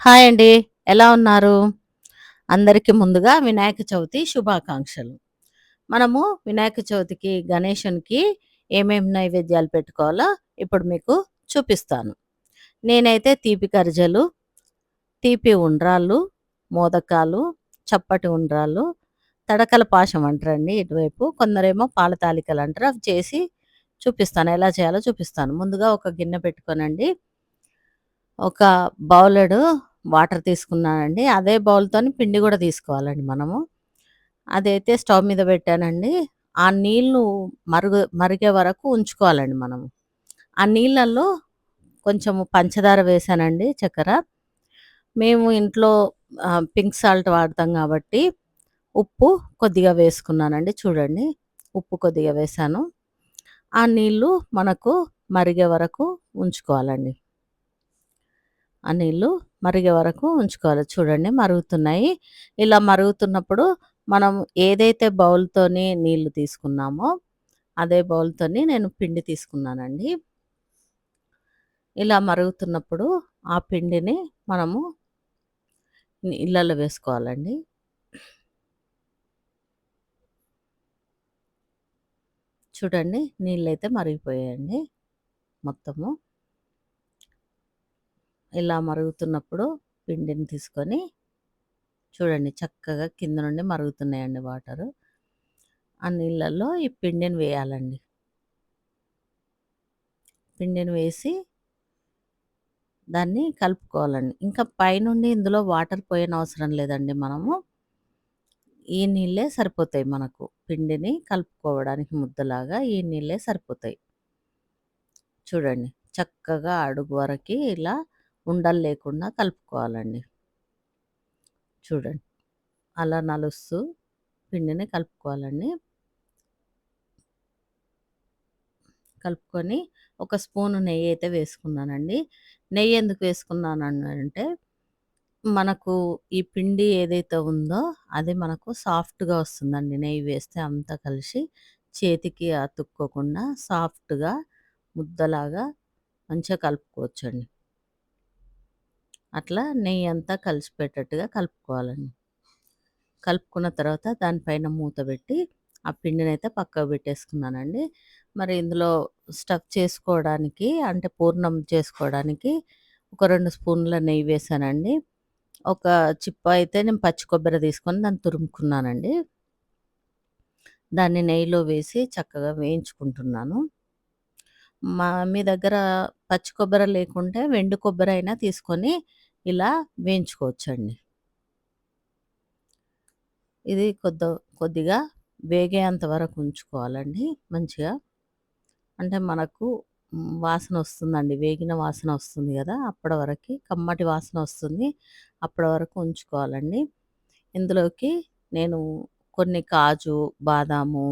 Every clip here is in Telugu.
హాయ్ అండి. ఎలా ఉన్నారు? అందరికి ముందుగా వినాయక చవితి శుభాకాంక్షలు. మనము వినాయక చవితికి, గణేశునికి ఏమేం నైవేద్యాలు పెట్టుకోవాలో ఇప్పుడు మీకు చూపిస్తాను. నేనైతే తీపి కర్జలు, తీపి ఉండ్రాళ్ళు, మోదకాలు, చప్పటి ఉండ్రాళ్ళు, తడకల పాశం అంటారండి ఇటువైపు. కొందరేమో పాల తాలికలు అంటారు. అవి చేసి చూపిస్తాను. ఎలా చేయాలో చూపిస్తాను. ముందుగా ఒక గిన్నె పెట్టుకోనండి. ఒక బౌలెడు వాటర్ తీసుకున్నానండి. అదే బౌల్‌తోని పిండి గూడా తీసుకోవాలండి మనము. అదైతే స్టవ్ మీద పెట్టానండి. ఆ నీళ్ళు మరిగే వరకు ఉంచుకోవాలండి మనము. ఆ నీళ్ళల్లో కొంచెము పంచదార వేశానండి, చక్కెర. మేము ఇంట్లో పింక్ సాల్ట్ వాడతాం గాబట్టి, ఉప్పు కొద్దిగా వేసుకున్నానండి. చూడండి, ఉప్పు కొద్దిగా వేశాను. ఆ నీళ్ళు మనకు మరిగే వరకు ఉంచుకోవాలండి. ఆ నీళ్ళు మరిగే వరకు ఉంచుకోవాలి. చూడండి, మరుగుతున్నాయి. ఇలా మరుగుతున్నప్పుడు మనం ఏదైతే బౌల్‌తోని నీళ్ళు తీసుకున్నామో, అదే బౌల్‌తోని నేను పిండి తీసుకున్నానండి. ఇలా మరుగుతున్నప్పుడు ఆ పిండిని మనము నీళ్ళలో వేసుకోవాలండి. చూడండి, నీళ్ళైతే మరిగిపోయాయండి మొత్తము. ఇలా మరుగుతున్నప్పుడు పిండిని తీసుకొని చూడండి, చక్కగా కింద నుండి మరుగుతున్నాయండి వాటరు. ఆ నీళ్ళల్లో ఈ పిండిని వేయాలండి. పిండిని వేసి దాన్ని కలుపుకోవాలండి. ఇంకా పైనుండి ఇందులో వాటర్ పోయనవసరం లేదండి మనము. ఈ నీళ్ళే సరిపోతాయి మనకు. పిండిని కలుపుకోవడానికి ముద్దలాగా ఈ నీళ్ళే సరిపోతాయి. చూడండి, చక్కగా అడుగు వరకి ఇలా ఉండలు లేకుండా కలుపుకోవాలండి. చూడండి, అలా నలుస్తూ పిండిని కలుపుకోవాలండి. కలుపుకొని ఒక స్పూను నెయ్యయితే వేసుకున్నానండి. నెయ్యి ఎందుకు వేసుకున్నానంటే, మనకు ఈ పిండి ఏదైతే ఉందో అది మనకు సాఫ్ట్‌గా వస్తుందండి. నెయ్యి వేస్తే అంతా కలిసి చేతికి అతుక్కోకుండా సాఫ్ట్‌గా ముద్దలాగా మంచిగా కలుపుకోవచ్చండి. అట్లా నెయ్యి అంతా కలిసిపోయేటట్టుగా కలుపుకోవాలండి. కలుపుకున్న తర్వాత దానిపైన మూత పెట్టి ఆ పిండినైతే పక్కకు పెట్టేసుకున్నానండి. మరి ఇందులో స్టఫ్ చేసుకోవడానికి అంటే పూర్ణం చేసుకోవడానికి ఒక 2 స్పూన్ల నెయ్యి వేశానండి. ఒక చిప్ప అయితే నేను పచ్చి కొబ్బరి తీసుకొని దాన్ని తురుముకున్నానండి. దాన్ని నెయ్యిలో వేసి చక్కగా వేయించుకుంటున్నాను. మీ దగ్గర పచ్చి కొబ్బరి లేకుంటే వెండి కొబ్బరి అయినా తీసుకొని ఇలా వేయించుకోవచ్చండి. ఇది కొద్దిగా వేగేంత వరకు ఉంచుకోవాలండి మంచిగా. అంటే మనకు వాసనొస్తుందండి. వేగిన వాసనొస్తుంది గదా! అప్పటి వరకి కమ్మటి వాసనొస్తుంది. అప్పటి వరకు ఉంచుకోవాలండి. ఇందులోకి నేను కొన్ని కాజు, బాదాము,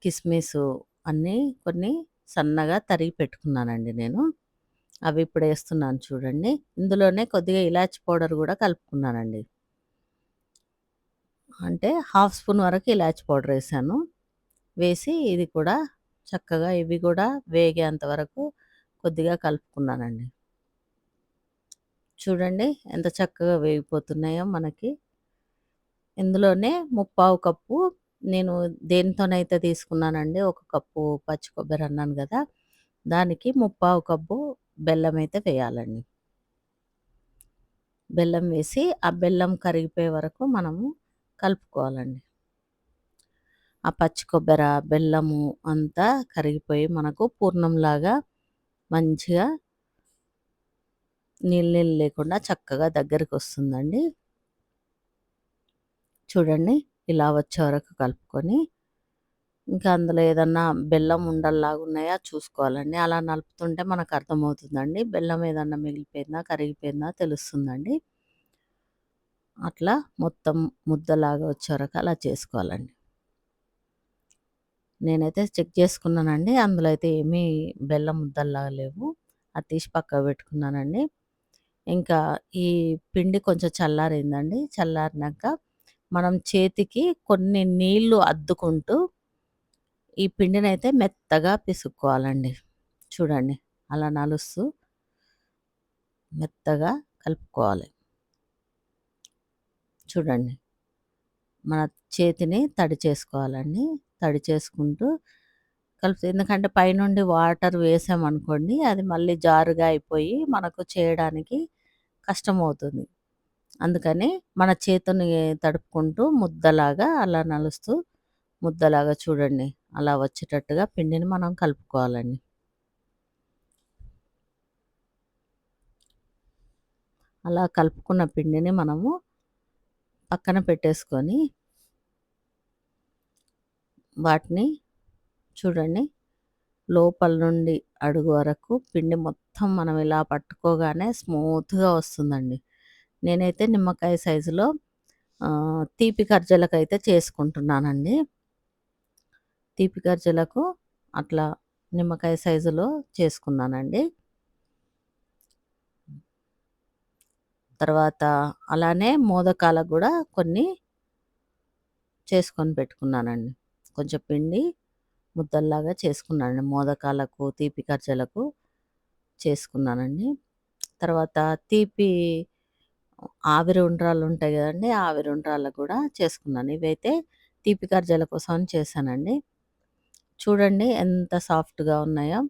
కిస్మిసు అన్నీ కొన్ని సన్నగా తరిగి పెట్టుకున్నానండి నేను. అవి ఇప్పుడేస్తున్నాను చూడండి. ఇందులోనే కొద్దిగా ఇలాచి పౌడర్ గూడా కలుపుకున్నానండి. అంటే హాఫ్ స్పూన్ వరకు ఇలాచి పౌడరేశాను. వేసి ఇది కూడా చక్కగా ఇవి కూడా వేగేంత వరకు కొద్దిగా కలుపుకున్నానండి. చూడండి, ఎంత చక్కగా వేగిపోతున్నాయో మనకి. ఇందులోనే ముప్పావు కప్పు నేను దేనితోనైతే తీసుకున్నానండి, ఒక కప్పు పచ్చి కొబ్బరి అన్నాను గదా! దానికి ముప్పావు కప్పు బెల్లమైతే వేయాలండి. బెల్లం వేసి ఆ బెల్లం కరిగిపోయే వరకు మనము కలుపుకోవాలండి. ఆ పచ్చి కొబ్బెర, బెల్లము అంతా కరిగిపోయి మనకు పూర్ణంలాగా మంచిగా నీళ్ళు నీళ్ళు లేకుండా చక్కగా దగ్గరికొస్తుందండి. చూడండి, ఇలా వచ్చే వరకు కలుపుకొని ఇంకా అందులో ఏదన్నా బెల్లం ఉండల్లాగున్నాయా చూసుకోవాలండి. అలా నలుపుతుంటే మనకు అర్థమవుతుందండి. బెల్లం ఏదన్నా మిగిలిపోయిందా, కరిగిపోయిందా తెలుస్తుందండి. అట్లా మొత్తం ముద్దలాగా వచ్చే వరకు అలా చేసుకోవాలండి. నేనైతే చెక్ చేసుకున్నానండి. అందులో అయితే ఏమీ బెల్లం ముద్దల్లాగా లేవు. అది తీసి పక్కకు పెట్టుకున్నానండి. ఇంకా ఈ పిండి కొంచెం చల్లారిందండి. చల్లారినాక మనం చేతికి కొన్ని నీళ్లు అద్దుకుంటూ ఈ పిండినైతే మెత్తగా పిసుక్కోవాలండి. చూడండి, అలా నలుస్తూ మెత్తగా కలుపుకోవాలి. చూడండి. మన చేతిని తడి చేసుకోవాలండి. తడి చేసుకుంటూ ఎందుకంటే పైనుండి వాటర్ వేసామనుకోండి, అది మళ్ళీ జారుగా అయిపోయి మనకు చేయడానికి కష్టమవుతుంది. అందుకని మన చేతిని తడుపుకుంటూ ముద్దలాగా అలా నలుస్తూ ముద్దలాగా చూడండి. అలా వచ్చేటట్టుగా పిండిని మనం కలుపుకోవాలండి. అలా కలుపుకున్న పిండిని మనము పక్కన పెట్టేసుకొని వాటిని చూడండి, లోపల నుండి అడుగు వరకు పిండి మొత్తం మనం ఇలా పట్టుకోగానే స్మూత్‌గా వస్తుందండి. నేనైతే నిమ్మకాయ సైజులో తీపి ఖర్జలకైతే చేసుకుంటున్నానండి. తీపి ఖర్జలకు అట్లా నిమ్మకాయ సైజులో చేసుకున్నానండి. తర్వాత అలానే మోదకాలకు గూడా కొన్ని చేసుకొని పెట్టుకున్నానండి. కొంచెం పిండి ముద్దల్లాగా చేసుకున్నానండి. మోదకాలకు, తీపి ఖర్జలకు చేసుకున్నానండి. తర్వాత తీపి ఆవిరి ఉండ్రాళ్ళు ఉంటాయి గదండీ! ఆవిరి ఉండ్రాళ్ళకు గూడా చేసుకున్నాను. ఇవైతే తీపి ఖర్జల కోసం చేశానండి. చూడండి ఎంత సాఫ్ట్‌గా ఉన్నాయో.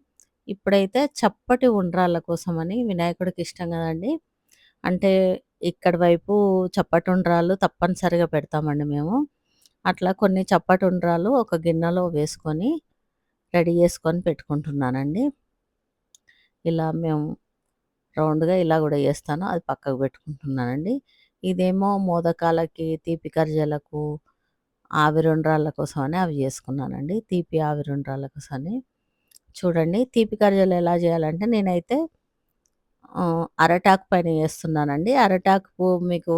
ఇప్పుడైతే చప్పటి ఉండ్రాళ్ళ కోసమని వినాయకుడికి ఇష్టం గదండీ! అంటే ఇక్కడి వైపు చప్పటి ఉండ్రాళ్ళు తప్పనిసరిగా పెడతామండి మేము. అట్లా కొన్ని చప్పటి ఉండ్రాళ్ళు ఒక గిన్నెలో వేసుకొని రెడీ చేసుకొని పెట్టుకుంటున్నానండి. ఇలా మేము రౌండ్‌గా ఇలా గూడా చేస్తాను. అది పక్కకు పెట్టుకుంటున్నానండి. ఇదేమో మోదకాలకి, తీపి ఖర్జలకు, ఆవిరుండ్రాళ్ళ కోసమని అవి చేసుకున్నానండి. తీపి ఆవిరుండ్రాళ్ళ కోసమని. చూడండి తీపి ఖర్జలు ఎలా చేయాలంటే నేనైతే అరటాకు పైన చేస్తున్నానండి. అరటాకు మీకు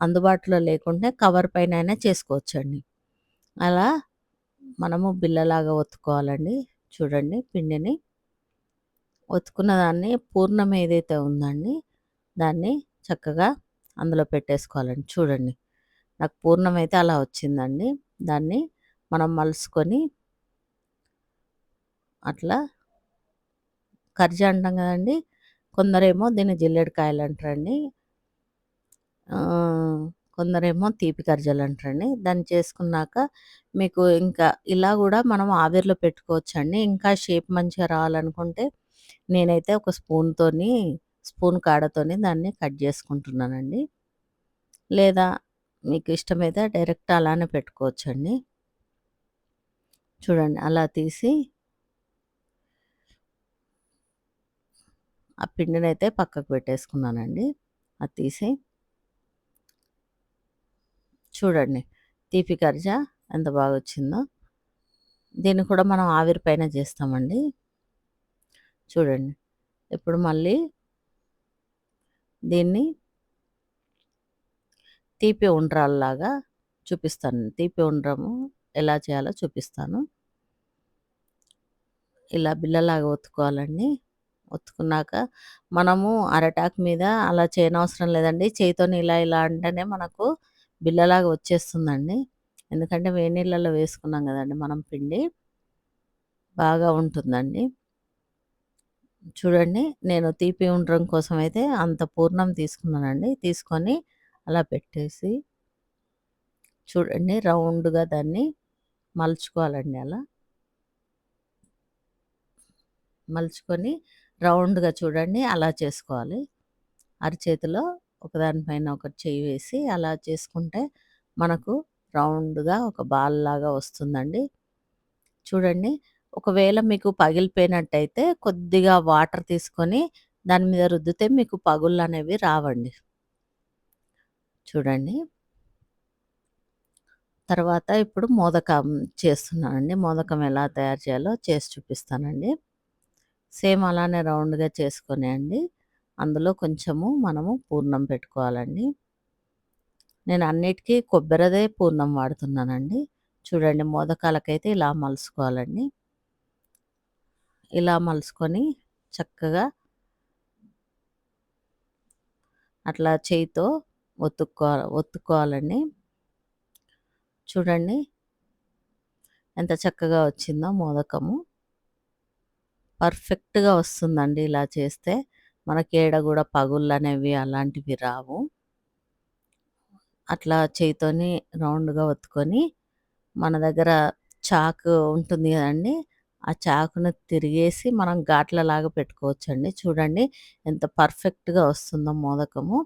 అందుబాటులో లేకుంటే కవర్ పైనైనా చేసుకోవచ్చండి. అలా మనము బిళ్ళలాగా ఒత్తుకోవాలండి. చూడండి పిండిని. ఒత్తుకున్న దాన్ని పూర్ణం ఏదైతే ఉందండి, దాన్ని చక్కగా అందులో పెట్టేసుకోవాలండి. చూడండి. నాకు పూర్ణం అయితే అలా వచ్చిందండి. దాన్ని మనం మలుసుకొని అట్లా కర్జ అంటాం గదండీ! కొందరేమో దీన్ని జిల్లేడికాయలంటారండి. కొందరేమో తీపి కర్జలంటారండి. దాన్ని చేసుకున్నాక మీకు ఇంకా ఇలా గూడా మనం ఆవిరిలో పెట్టుకోవచ్చండి. ఇంకా షేప్ మంచిగా రావాలనుకుంటే నేనైతే ఒక స్పూన్ కాడతోని దాన్ని కట్ జేసుకుంటున్నానండి. లేదా మీకు ఇష్టమైతే డైరెక్ట్ అలానే పెట్టుకోవచ్చండి. చూడండి అలా తీసి ఆ పిండినైతే పక్కకు పెట్టేసుకున్నానండి. అది తీసి చూడండి తీపి కర్జ ఎంత బాగొచ్చిందో. దీన్ని కూడా మనం ఆవిరి పైన చేస్తామండి. చూడండి. ఇప్పుడు మళ్ళీ దీన్ని తీపి ఉండ్రాల్లాగా చూపిస్తాను. తీపి ఉండ్రము ఎలా చేయాలో చూపిస్తాను. ఇలా బిళ్ళలాగా ఒత్తుకోవాలండి. ఒత్తుకున్నాక మనము అరటాకు మీద అలా చేయనవసరం లేదండి. చేయితోని ఇలా ఇలా అంటేనే మనకు బిళ్ళలాగా వచ్చేస్తుందండి. ఎందుకంటే వేడి నీళ్ళలో వేసుకున్నాం గదండీ మనం పిండి. బాగా ఉంటుందండి. చూడండి నేను తీపి ఉండ్రం కోసమైతే అంత పూర్ణం తీసుకున్నానండి. తీసుకొని అలా పెట్టేసి చూడండి రౌండ్‌గా దాన్ని మలుచుకోవాలండి అలా. మలుచుకొని రౌండ్‌గా చూడండి అలా చేసుకోవాలి. అరచేతిలో ఒకదాని పైన ఒకటి చెయ్యి వేసి అలా చేసుకుంటే మనకు రౌండ్‌గా ఒక బాల్‌లాగా వస్తుందండి. చూడండి. ఒకవేళ మీకు పగిలిపోయినట్టయితే కొద్దిగా వాటర్ తీసుకొని దాని మీద రుద్దితే మీకు పగుళ్ళనేవి రావండి. చూడండి. తర్వాత ఇప్పుడు మోదకం చేస్తున్నానండి. మోదకం ఎలా తయారు చేయాలో చేసి చూపిస్తానండి. సేమ్ అలానే రౌండ్‌గా చేసుకొని అండి, అందులో కొంచెము మనము పూర్ణం పెట్టుకోవాలండి. నేను అన్నిటికి కొబ్బరిదే పూర్ణం వాడుతున్నానండి. చూడండి మోదకాలకైతే ఇలా మలుసుకోవాలండి. ఇలా మలుసుకొని చక్కగా అట్లా చేయితో ఒత్తుకోవాలండి. చూడండి ఎంత చక్కగా వచ్చిందో మోదకము. పర్ఫెక్ట్‌గా వస్తుందండి ఇలా చేస్తే. మనకి ఏడ గూడా పగుళ్ళనేవి అలాంటివి రావు. అట్లా చేయితోని రౌండ్‌గా ఒత్తుకొని, మన దగ్గర చాకు ఉంటుంది గదండీ! ఆ చాకుని తిరిగేసి మనం ఘాట్లలాగా పెట్టుకోవచ్చండి. చూడండి ఎంత పర్ఫెక్ట్‌గా వస్తుందో మోదకము.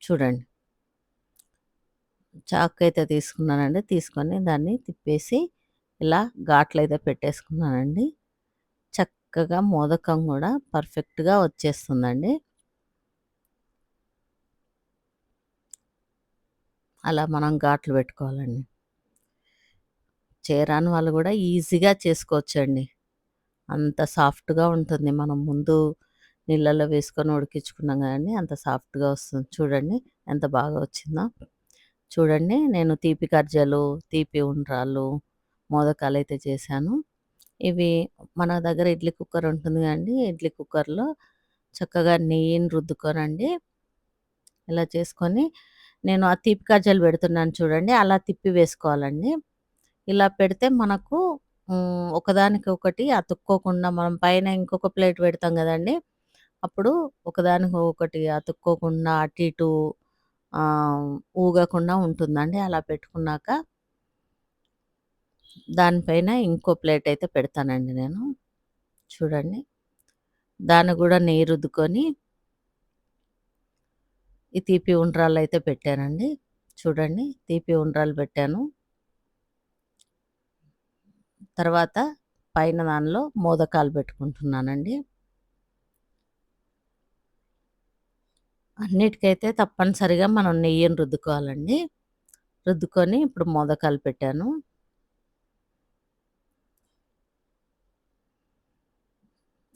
చూడండి. చాకయితే తీసుకున్నానండి. తీసుకొని దాన్ని తిప్పేసి ఇలా ఘాట్లయితే పెట్టేసుకున్నానండి. చక్కగా మోదకం గూడా పర్ఫెక్ట్‌గా వచ్చేస్తుందండి. అలా మనం ఘాట్లు పెట్టుకోవాలండి. చేయరాని వాళ్ళు గూడా ఈజీగా చేసుకోవచ్చండి. అంత సాఫ్ట్‌గా ఉంటుంది. మనం ముందు నీళ్ళల్లో వేసుకొని ఉడికించుకున్నాం గదండీ! అంత సాఫ్ట్‌గా వస్తుంది. చూడండి ఎంత బాగా వచ్చిందో. చూడండి నేను తీపి కర్జలు, తీపి ఉండ్రాళ్ళు, మోదకాలైతే చేశాను. ఇవి మన దగ్గర ఇడ్లీ కుక్కర్ ఉంటుంది గదండీ! ఇడ్లీ కుక్కర్‌లో చక్కగా నెయ్యిని రుద్దుకోనండి ఇలా చేసుకొని, నేను ఆ తీపి కజ్జాలు పెడుతున్నాను చూడండి, అలా తిప్పి వేసుకోవాలండి. ఇలా పెడితే మనకు ఒకదానికొకటి అతుక్కోకుండా మనం పైన ఇంకొక ప్లేట్ పెడతాం గదండీ! అప్పుడు ఒకదానికొకటి అతుక్కోకుండా అటు ఇటు ఆహ్, ఊగకుండా ఉంటుందండి. అలా పెట్టుకున్నాక దానిపైన ఇంకో ప్లేట్ అయితే పెడతానండి నేను. చూడండి. దాన్ని గూడా నెయ్యి రుద్దుకొని ఈ తీపి ఉండ్రాళ్ళైతే పెట్టానండి. చూడండి తీపి ఉండ్రాళ్ళు పెట్టాను. తర్వాత పైన దానిలో మోదకాలు పెట్టుకుంటున్నానండి. అన్నిటికైతే తప్పనిసరిగా మనం నెయ్యిని రుద్దుకోవాలండి. రుద్దుకొని ఇప్పుడు మోదకాలు పెట్టాను.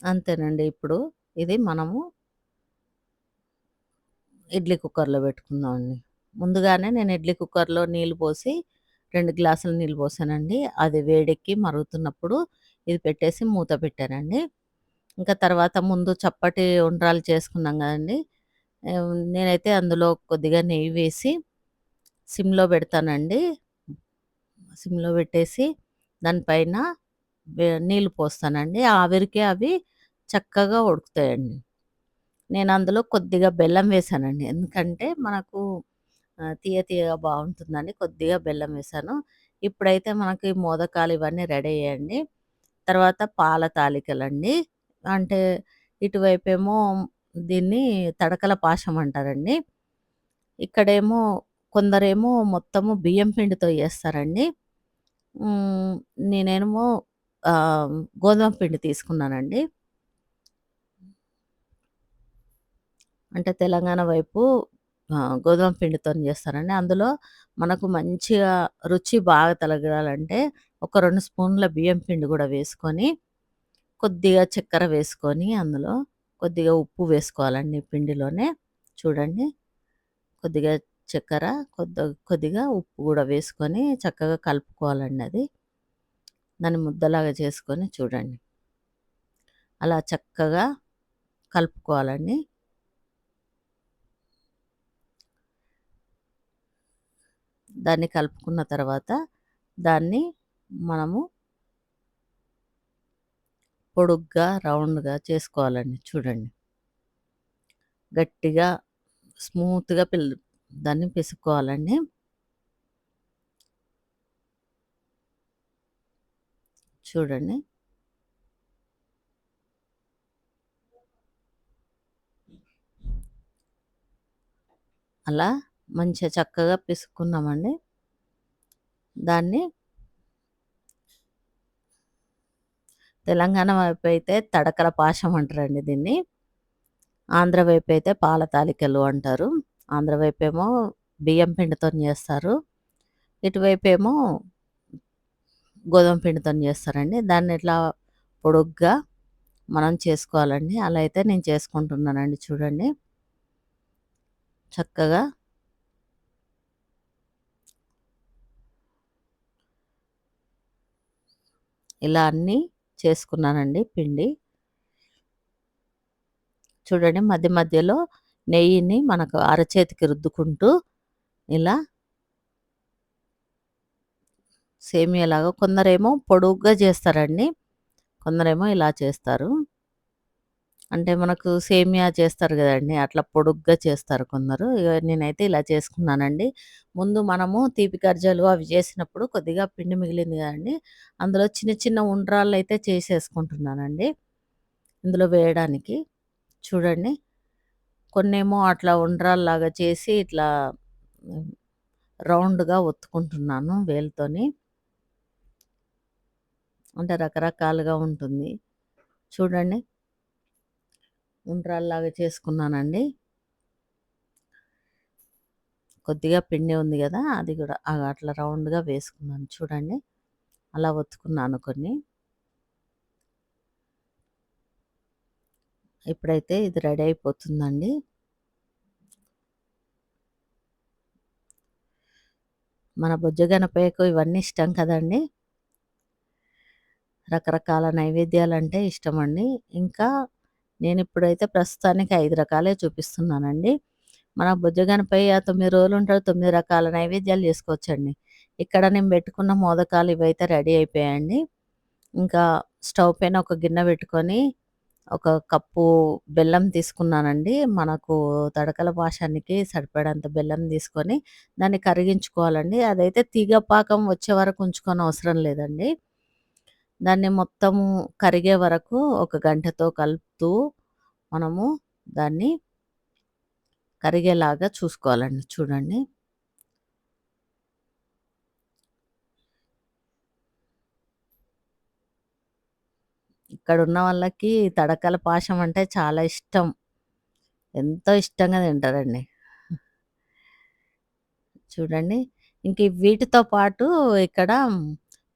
అంతేనండి. ఇప్పుడు ఇది మనము ఇడ్లీ కుక్కర్‌లో పెట్టుకుందామండి. ముందుగానే నేను ఇడ్లీ కుక్కర్‌లో నీళ్లు పోసి 2 గ్లాసుల నీళ్లు పోసానండి. అది వేడెక్కి మరుగుతున్నప్పుడు ఇది పెట్టేసి మూత పెట్టానండి. ఇంకా తర్వాత ముందు చప్పటి ఉండ్రాళ్ళు చేసుకున్నాం గదండీ! నేనైతే అందులో కొద్దిగా నెయ్యి వేసి సిమ్‌లో పెడతానండి. సిమ్‌లో పెట్టేసి దానిపైన నీళ్లు పోస్తానండి. ఆవిరికి అవి చక్కగా ఉడుకుతాయండి. నేను అందులో కొద్దిగా బెల్లం వేశానండి. ఎందుకంటే మనకు తియ్య తియ్యగా బావుంటుందని కొద్దిగా బెల్లం వేశాను. ఇప్పుడైతే మనకి మోదకాలు ఇవన్నీ రెడీ అయ్యాయండి. తర్వాత పాల తాలికలండి. అంటే ఇటువైపేమో దీన్ని తడకల పాశం అంటారండి. ఇక్కడేమో కొందరేమో మొత్తము బియ్యం పిండితో చేస్తారండి. హ్మ్. నేనేమో ఆహ్, గోధుమ పిండి తీసుకున్నానండి. అంటే తెలంగాణ వైపు గోధుమ పిండితోని చేస్తారండి. అందులో మనకు మంచిగా రుచి బాగా తగలాలంటే ఒక 2 స్పూన్ల బియ్యం పిండి గూడా వేసుకొని, కొద్దిగా చక్కెర వేసుకొని, అందులో కొద్దిగా ఉప్పు వేసుకోవాలండి పిండిలోనే. చూడండి. కొద్దిగా చక్కెర, కొద్దిగా ఉప్పు గూడా వేసుకొని చక్కగా కలుపుకోవాలండి అది. దాన్ని ముద్దలాగా చేసుకొని చూడండి. అలా చక్కగా కలుపుకోవాలండి. దాన్ని కలుపుకున్న తర్వాత దాన్ని మనము పొడుగ్గా, రౌండ్‌గా చేసుకోవాలండి చూడండి. గట్టిగా స్మూత్‌గా దాన్ని పిసుక్కోవాలండి. చూడండి. అలా మంచిగా చక్కగా పిసుక్కున్నామండి. దాన్ని తెలంగాణ వైపయితే తడకల పాశం అంటారండి దీన్ని. ఆంధ్ర వైపయితే పాల తాలికలు అంటారు. ఆంధ్ర వైపేమో బియ్యం పిండితోని చేస్తారు. ఇటువైపేమో గోధుమ పిండితోని చేస్తారండి. దాన్ని ఇట్లా పొడుగ్గా మనం చేసుకోవాలండి. అలా అయితే నేను చేసుకుంటున్నానండి చూడండి. చక్కగా ఇలా అన్నీ చేసుకున్నానండి పిండి. చూడండి మధ్య మధ్యలో నెయ్యిని మనకు అరచేతికి రుద్దుకుంటూ ఇలా సేమియాలాగా కొందరేమో పొడుగ్గా చేస్తారండి. కొందరేమో ఇలా చేస్తారు. అంటే మనకు సేమియా చేస్తారు గదండీ! అట్లా పొడుగ్గా చేస్తారు కొందరు. ఇగ నేనైతే ఇలా చేసుకున్నానండి. ముందు మనము తీపి గర్జలు అవి చేసినప్పుడు కొద్దిగా పిండి మిగిలింది గదండీ! అందులో చిన్న చిన్న ఉండ్రాళ్ళైతే చేసేసుకుంటున్నానండి. ఇందులో వేయడానికి. చూడండి. కొన్నేమో అట్లా ఉండ్రాల్లాగా చేసి ఇట్లా హ్మ్, రౌండ్‌గా ఒత్తుకుంటున్నాను వేలుతోని. అంటే రకరకాలుగా ఉంటుంది. చూడండి. ఉండ్రాల్లాగా చేసుకున్నానండి. కొద్దిగా పిండి ఉంది గదా! అది గూడా అట్లా రౌండ్‌గా వేసుకున్నాను చూడండి. అలా ఒత్తుకున్నాను కొన్ని. ఇప్పుడైతే ఇది రెడీ అయిపోతుందండి. మన బొజ్జగనపయ్యకు ఇవన్నీ ఇష్టం కదండీ! రకరకాల నైవేద్యాలంటే ఇష్టమండి. ఇంకా నేనిప్పుడైతే ప్రస్తుతానికి 5 రకాలే చూపిస్తున్నానండి. మన బుజ్జగనపయ్య 9 రోజులుంటాడు. 9 రకాల నైవేద్యాలు చేసుకోవచ్చండి. ఇక్కడ నేను పెట్టుకున్న మోదకాలు ఇవైతే రెడీ అయిపోయాయండి. ఇంకా స్టవ్ పైన ఒక గిన్నె పెట్టుకొని, ఒక కప్పు బెల్లం తీసుకున్నానండి. మనకు తడకల పాశానికి సరిపడంత బెల్లం తీసుకొని, దాన్ని కరిగించుకోవాలండి. అదైతే తీగ పాకం వచ్చే వరకు ఉంచుకోనవసరం లేదండి. దాన్ని మొత్తము కరిగే వరకు ఒక గంటెతో కలుపుతూ మనము దాన్ని కరిగేలాగా చూసుకోవాలండి. చూడండి. ఇక్కడున్న వాళ్ళకి తడకల పాశం అంటే చాలా ఇష్టం. ఎంతో ఇష్టంగా తింటారండి. చూడండి. ఇంక వీటితో పాటు ఇక్కడ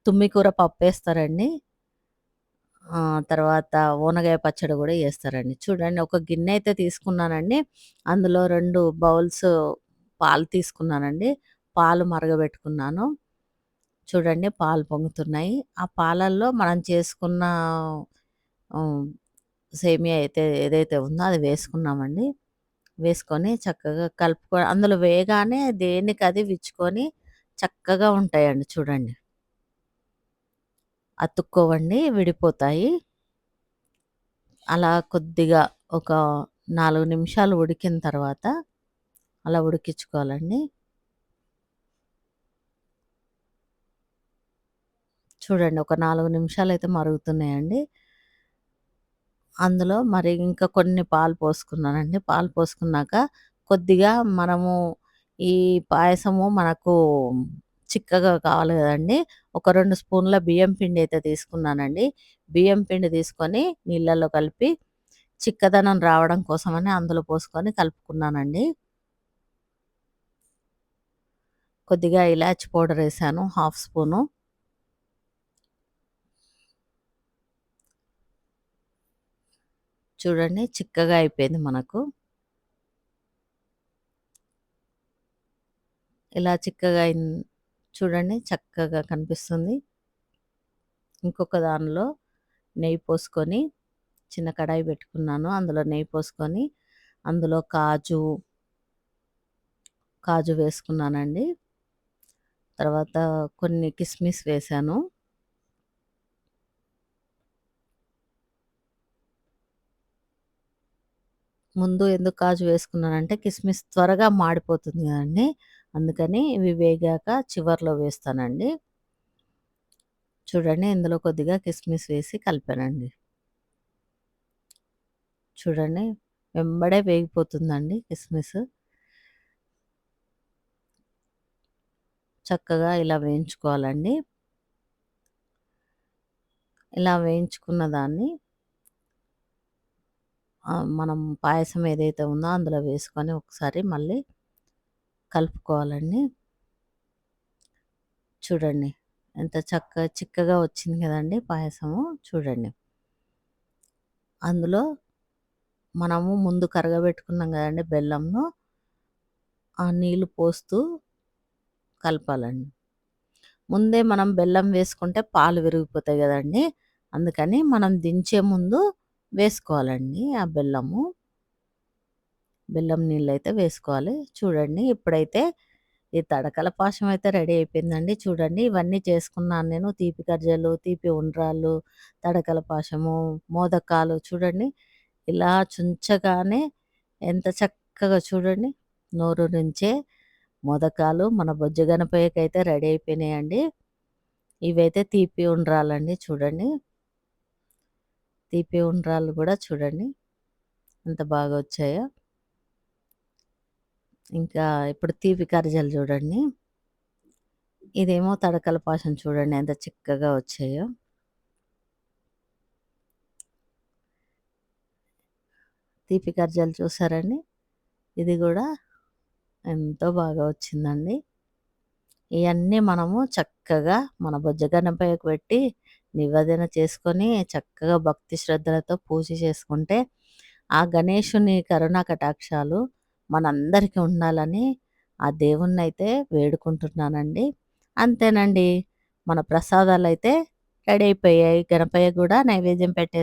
తుమ్మికూర పప్పేస్తారండి. తర్వాత ఊనగాయ పచ్చడి గూడా చేస్తారండి. చూడండి ఒక గిన్నె అయితే తీసుకున్నానండి. అందులో 2 బౌల్స్ పాలు తీసుకున్నానండి. పాలు మరగబెట్టుకున్నాను. చూడండి పాలు పొంగుతున్నాయి. ఆ పాలల్లో మనం చేసుకున్న హ్మ్. సేమియా అయితే ఏదైతే ఉందో అది వేసుకున్నామండి. వేసుకొని చక్కగా అందులో వేయగానే దేనికది విచ్చుకొని చక్కగా ఉంటాయండి చూడండి. అతుక్కోవండి, విడిపోతాయి. అలా కొద్దిగా ఒక 4 నిమిషాలు ఉడికిన తర్వాత అలా ఉడికించుకోవాలండి. చూడండి ఒక 4 నిమిషాలయితే మరుగుతున్నాయండి. అందులో మరి ఇంకా కొన్ని పాలు పోసుకున్నానండి. పాలు పోసుకున్నాక కొద్దిగా మనము ఈ పాయసము మనకు చిక్కగా కావాలి గదండీ! ఒక 2 స్పూన్ల బియ్యం పిండి అయితే తీసుకున్నానండి. బియ్యం పిండి తీసుకొని నీళ్ళల్లో కలిపి చిక్కదనం రావడం కోసమని అందులో పోసుకొని కలుపుకున్నానండి. కొద్దిగా ఇలాచి పౌడరేసాను హాఫ్ స్పూను. చూడండి చిక్కగా అయిపోయింది మనకు. ఇలా చిక్కగా చూడండి చక్కగా కనిపిస్తుంది. ఇంకొక దానిలో నెయ్యి పోసుకొని చిన్న కడాయి పెట్టుకున్నాను. అందులో నెయ్యి పోసుకొని అందులో కాజు వేసుకున్నానండి. తర్వాత కొన్ని కిస్మిస్ వేశాను. ముందు ఎందుకు కాజు వేసుకున్నానంటే కిస్మిస్ త్వరగా మాడిపోతుంది కదండీ! అందుకని ఇవి వేగాక చివర్లో వేస్తానండి. చూడండి ఇందులో కొద్దిగా కిస్మిస్ వేసి కలిపానండి. చూడండి వెంబడే వేగిపోతుందండి కిస్మిస్. చక్కగా ఇలా వేయించుకోవాలండి. ఇలా వేయించుకున్న దాన్ని మనం పాయసం ఏదైతే ఉందో అందులో వేసుకొని ఒకసారి మళ్ళీ కలుపుకోవాలండి. చూడండి ఎంత చిక్కగా వచ్చింది కదండీ పాయసము చూడండి. అందులో మనము ముందు కరగబెట్టుకున్నాం కదండీ బెల్లంను, ఆ నీళ్లు పోస్తూ కలపాలండి. ముందే మనం బెల్లం వేసుకుంటే పాలు విరిగిపోతాయి గదండీ! అందుకని మనం దించే ముందు వేసుకోవాలండి ఆ బెల్లము. బెల్లం నీళ్ళైతే వేసుకోవాలి. చూడండి ఇప్పుడైతే ఈ తడకల పాశం అయితే రెడీ అయిపోయిందండి. చూడండి ఇవన్నీ చేసుకున్నాను నేను. తీపి గర్జలు, తీపి ఉండ్రాళ్ళు, తడకల పాశము, మోదకాలు చూడండి. ఇలా చుంచగానే ఎంత చక్కగా చూడండి నోరూరించే మోదకాలు మన బొజ్జ గణపయ్యకైతే రెడీ అయిపోయినాయండి. ఇవైతే తీపి ఉండ్రాలండి చూడండి. తీపి ఉండ్రాళ్ళు కూడా చూడండి ఎంత బాగా వచ్చాయో. ఇంకా ఇప్పుడు తీపి కరిజలు చూడండి. ఇదేమో తడకల పాశం చూడండి ఎంత చిక్కగా వచ్చాయో. తీపి కరిజలు చూసారండి. ఇది కూడా ఎంతో బాగా వచ్చిందండి. ఇవన్నీ మనము చక్కగా మన బొజ్జ గణపయ్యకు పెట్టి నివేదన చేసుకొని చక్కగా భక్తి శ్రద్ధలతో పూజ చేసుకుంటే ఆ గణేశుని కరుణా కటాక్షాలు మనందరికీ ఉండాలని ఆ దేవుణ్ణైతే వేడుకుంటున్నానండి. అంతేనండి. మన ప్రసాదాలైతే రెడీ అయిపోయాయి. గణపయ్య కూడా నైవేద్యం పెట్టే